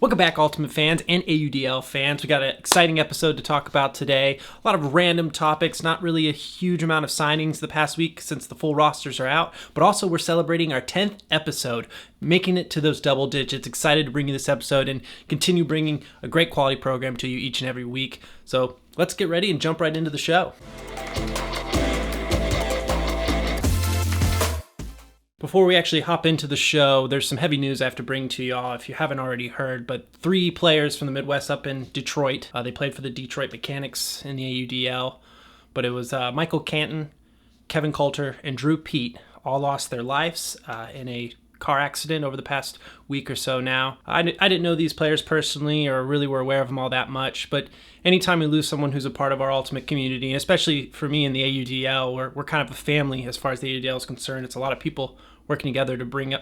Welcome back, Ultimate fans and AUDL fans. We got an exciting episode to talk about today. A lot of random topics, not really a huge amount of signings the past week since the full rosters are out, but also we're celebrating our 10th episode, making it to those double digits. Excited to bring you this episode and continue bringing a great quality program to you each and every week. So let's get ready and jump right into the show. Before we actually hop into the show, there's some heavy news I have to bring to y'all if you haven't already heard, but 3 players from the Midwest up in Detroit. They played for the Detroit Mechanics in the AUDL, but it was Michael Canton, Kevin Coulter, and Drew Pete all lost their lives in a car accident over the past week or so now. I didn't know these players personally or really were aware of them all that much, but anytime we lose someone who's a part of our Ultimate community, and especially for me in the AUDL, we're kind of a family as far as the AUDL is concerned. It's a lot of people working together to bring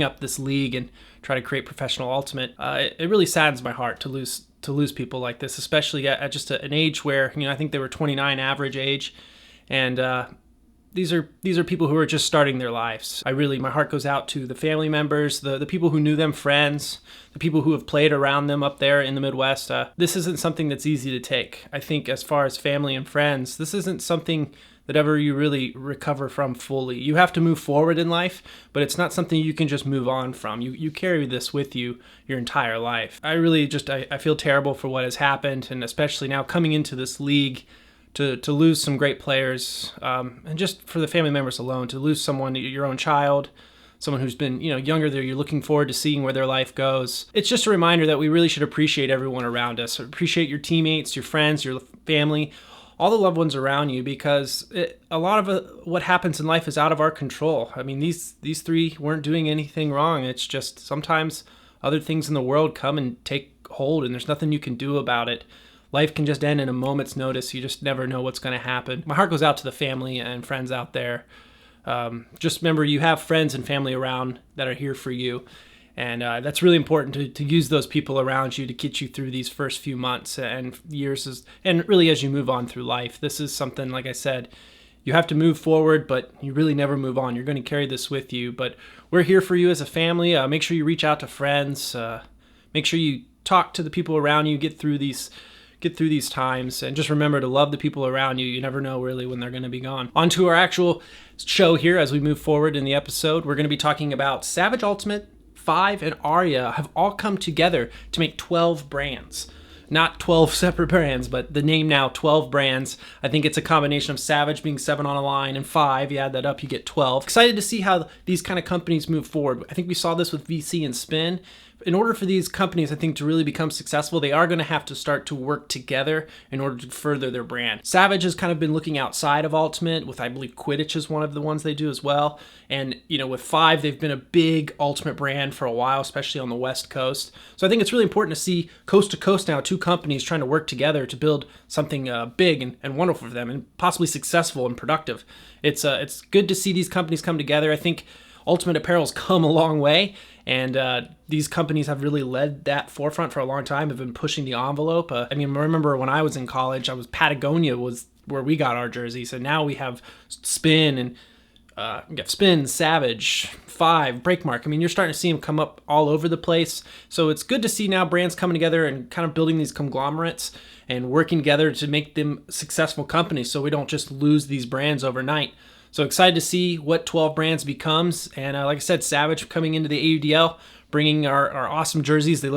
up this league and try to create professional Ultimate. It really saddens my heart to lose people like this, especially at just an age where, I think they were 29 average age, and these are people who are just starting their lives. My heart goes out to the family members, the people who knew them, friends, the people who have played around them up there in the Midwest. This isn't something that's easy to take. I think as far as family and friends, this isn't something that ever you really recover from fully. You have to move forward in life, but it's not something you can just move on from. You carry this with you your entire life. I feel terrible for what has happened, and especially now coming into this league, to lose some great players, and just for the family members alone, to lose someone, your own child, someone who's been younger there, you're looking forward to seeing where their life goes. It's just a reminder that we really should appreciate everyone around us. Appreciate your teammates, your friends, your family, all the loved ones around you, because a lot of what happens in life is out of our control. These 3 weren't doing anything wrong. It's just sometimes other things in the world come and take hold, and there's nothing you can do about it. Life can just end in a moment's notice. You just never know what's going to happen. My heart goes out to the family and friends out there. Just remember, you have friends and family around that are here for you. And that's really important to use those people around you to get you through these first few months and years, and really as you move on through life. This is something, like I said, you have to move forward, but you really never move on. You're going to carry this with you. But we're here for you as a family. Make sure you reach out to friends. Make sure you talk to the people around you, get through these times, and just remember to love the people around you. You never know really when they're going to be gone. On to our actual show here as we move forward in the episode. We're going to be talking about Savage Ultimate, 5, and Aria have all come together to make 12 brands. Not 12 separate brands, but the name now, 12 brands. I think it's a combination of Savage being 7 on a line and 5. You add that up, you get 12. Excited to see how these kind of companies move forward. I think we saw this with VC and Spin. In order for these companies, I think, to really become successful, they are going to have to start to work together in order to further their brand. Savage has kind of been looking outside of Ultimate with, I believe, Quidditch is one of the ones they do as well. And, with 5, they've been a big Ultimate brand for a while, especially on the West Coast. So I think it's really important to see coast to coast now 2 companies trying to work together to build something big and wonderful for them and possibly successful and productive. It's good to see these companies come together. I think Ultimate Apparel's come a long way, and these companies have really led that forefront for a long time, have been pushing the envelope. I remember when I was in college, Patagonia was where we got our jerseys, and now we have Spin, and we got Spin, Savage, 5, Breakmark. You're starting to see them come up all over the place. So it's good to see now brands coming together and kind of building these conglomerates and working together to make them successful companies, so we don't just lose these brands overnight. So excited to see what 12 brands becomes. And like I said, Savage coming into the AUDL, bringing our awesome jerseys. They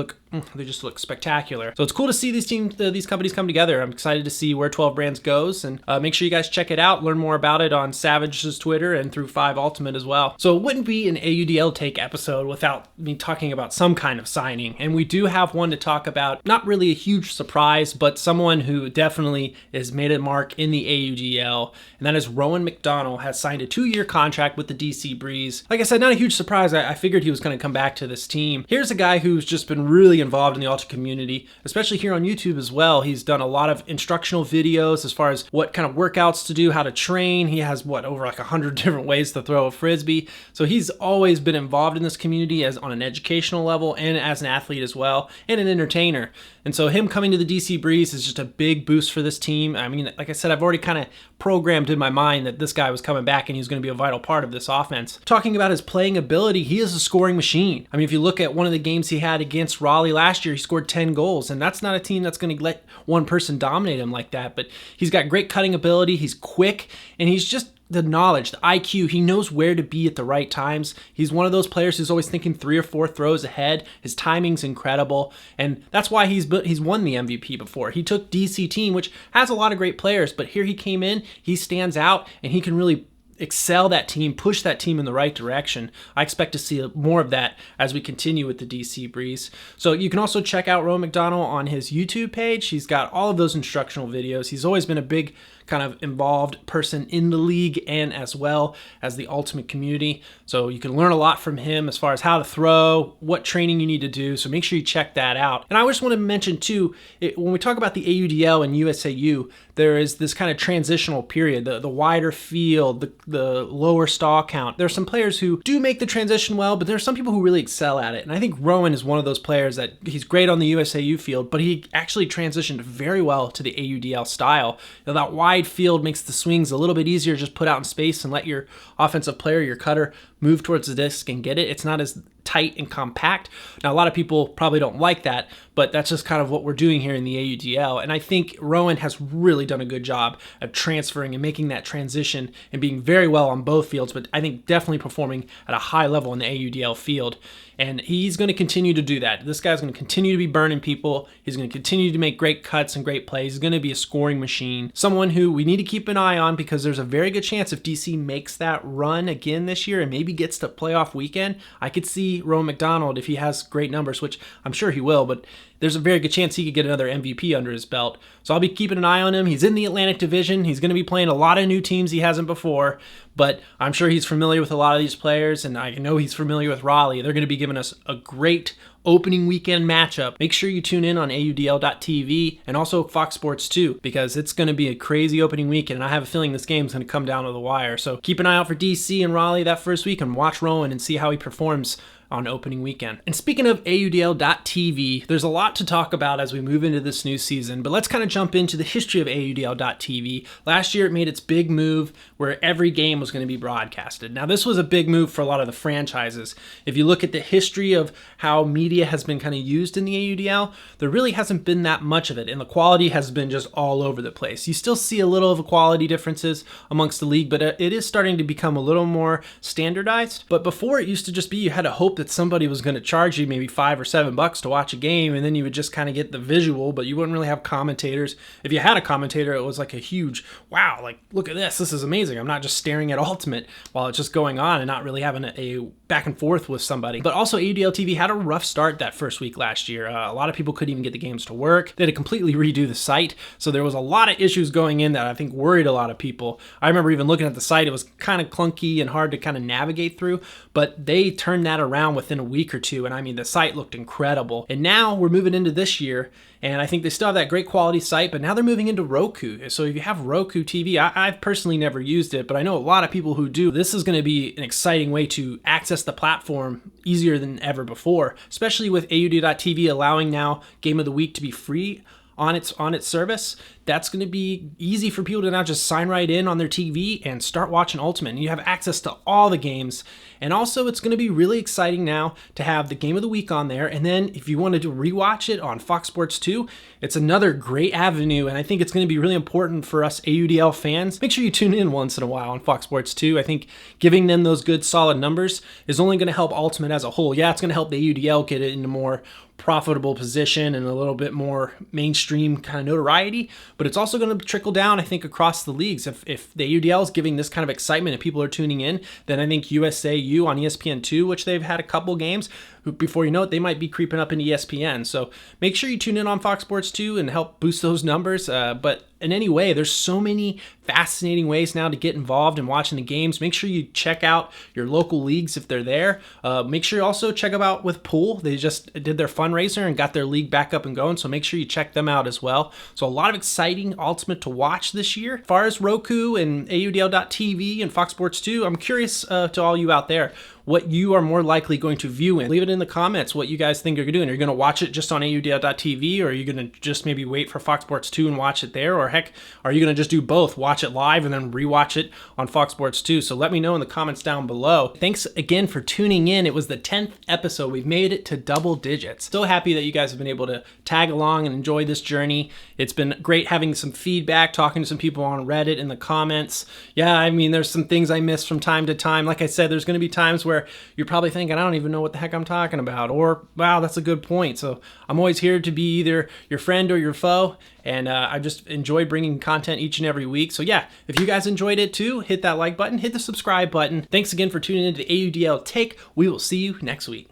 just look spectacular. So it's cool to see these companies come together. I'm excited to see where 12 Brands goes, and make sure you guys check it out. Learn more about it on Savage's Twitter and through 5 Ultimate as well. So it wouldn't be an AUDL Take episode without me talking about some kind of signing, and we do have one to talk about. Not really a huge surprise, but someone who definitely has made a mark in the AUDL, and that is Rowan McDonnell has signed a 2-year contract with the DC Breeze. Like I said, not a huge surprise. I figured he was going to come back to this team. Here's a guy who's just been really involved in the Ultimate community, especially here on YouTube as well. He's done a lot of instructional videos as far as what kind of workouts to do, how to train. He has over 100 different ways to throw a frisbee. So he's always been involved in this community as on an educational level and as an athlete as well, and an entertainer. And so him coming to the DC Breeze is just a big boost for this team. Like I said, I've already kind of programmed in my mind that this guy was coming back and he was going to be a vital part of this offense. Talking about his playing ability, he is a scoring machine. If you look at one of the games he had against Raleigh Raleigh last year, he scored 10 goals, and that's not a team that's going to let one person dominate him like that. But he's got great cutting ability, he's quick, and he's just the knowledge, the IQ. He knows where to be at the right times. He's one of those players who's always thinking 3 or 4 throws ahead. His timing's incredible, and that's why he's won the MVP before. He took DC team, which has a lot of great players, but here he came in, he stands out, and he can really excel that team, push that team in the right direction. I expect to see more of that as we continue with the DC Breeze. So you can also check out Rowan McDonnell on his YouTube page. He's got all of those instructional videos. He's always been a big kind of involved person in the league and as well as the Ultimate community. So you can learn a lot from him as far as how to throw, what training you need to do. So make sure you check that out. And I just want to mention too, when we talk about the AUDL and USAU, there is this kind of transitional period, the wider field, the lower stall count. There are some players who do make the transition well, but there are some people who really excel at it. And I think Rowan is one of those players that he's great on the USAU field, but he actually transitioned very well to the AUDL style. You know, that wide field makes the swings a little bit easier, just put out in space and let your offensive player, your cutter, move towards the disc and get it. It's not as tight and compact. Now, a lot of people probably don't like that, but that's just kind of what we're doing here in the AUDL. And I think Rowan has really done a good job of transferring and making that transition and being very well on both fields, but I think definitely performing at a high level in the AUDL field. And he's going to continue to do that. This guy's going to continue to be burning people. He's going to continue to make great cuts and great plays. He's going to be a scoring machine. Someone who we need to keep an eye on, because there's a very good chance if DC makes that run again this year and maybe gets to playoff weekend, I could see Rowan McDonnell, if he has great numbers, which I'm sure he will, but there's a very good chance he could get another MVP under his belt. So I'll be keeping an eye on him. He's in the Atlantic Division. He's going to be playing a lot of new teams he hasn't before, but I'm sure he's familiar with a lot of these players, and I know he's familiar with Raleigh. They're going to be giving us a great opening weekend matchup. Make sure you tune in on AUDL.tv and also Fox Sports 2, because it's going to be a crazy opening weekend, and I have a feeling this game's going to come down to the wire. So keep an eye out for DC and Raleigh that first week, and watch Rowan and see how he performs on opening weekend. And speaking of AUDL.tv, there's a lot to talk about as we move into this new season, but let's kind of jump into the history of AUDL.tv. Last year, it made its big move where every game was going to be broadcasted. Now, this was a big move for a lot of the franchises. If you look at the history of how media has been kind of used in the AUDL, there really hasn't been that much of it, and the quality has been just all over the place. You still see a little of a quality differences amongst the league, but it is starting to become a little more standardized. But before, it used to just be you had to hope that somebody was going to charge you maybe $5 or $7 to watch a game, and then you would just kind of get the visual, but you wouldn't really have commentators. If you had a commentator, it was like a huge, wow, like, look at this is amazing. I'm not just staring at Ultimate while it's just going on and not really having a back and forth with somebody. But also, AUDLtv had a rough start that first week last year. A lot of people couldn't even get the games to work. They had to completely redo the site, so there was a lot of issues going in that I think worried a lot of people. I remember even looking at the site, it was kind of clunky and hard to kind of navigate through, but they turned that around within a week or two, and I mean, the site looked incredible. And now we're moving into this year, and I think they still have that great quality site, but now they're moving into Roku. So if you have Roku TV, I've personally never used it, but I know a lot of people who do. This is going to be an exciting way to access the platform easier than ever before, especially with AUD.tv allowing now Game of the Week to be free on its service. That's going to be easy for people to now just sign right in on their TV and start watching Ultimate. And you have access to all the games. And also, it's going to be really exciting now to have the Game of the Week on there. And then if you wanted to rewatch it on Fox Sports 2, it's another great avenue. And I think it's going to be really important for us AUDL fans. Make sure you tune in once in a while on Fox Sports 2. I think giving them those good solid numbers is only going to help Ultimate as a whole. Yeah, it's going to help the AUDL get it into more profitable position and a little bit more mainstream kind of notoriety, but it's also going to trickle down, I think, across the leagues. If the AUDL is giving this kind of excitement and people are tuning in, then I think USAU on ESPN2, which they've had a couple games, before you know it, they might be creeping up into ESPN. So make sure you tune in on Fox Sports 2 and help boost those numbers. But in any way, there's so many fascinating ways now to get involved in watching the games. Make sure you check out your local leagues if they're there. Make sure you also check them out with Pool. They just did their fundraiser and got their league back up and going, so make sure you check them out as well. So a lot of exciting Ultimate to watch this year. As far as Roku and AUDL.tv and Fox Sports 2, I'm curious to all you out there, what you are more likely going to view in. Leave it in the comments what you guys think you're doing. Are you going to watch it just on AUDL.tv, or are you going to just maybe wait for Fox Sports 2 and watch it there? Or heck, are you going to just do both, watch it live and then rewatch it on Fox Sports 2? So let me know in the comments down below. Thanks again for tuning in. It was the 10th episode. We've made it to double digits. So happy that you guys have been able to tag along and enjoy this journey. It's been great having some feedback, talking to some people on Reddit in the comments. Yeah, I mean, there's some things I miss from time to time. Like I said, there's going to be times where you're probably thinking, I don't even know what the heck I'm talking about, or wow, that's a good point. So I'm always here to be either your friend or your foe, and I just enjoy bringing content each and every week. So yeah, if you guys enjoyed it too, hit that like button, hit the subscribe button. Thanks again for tuning into the AUDL Take. We will see you next week.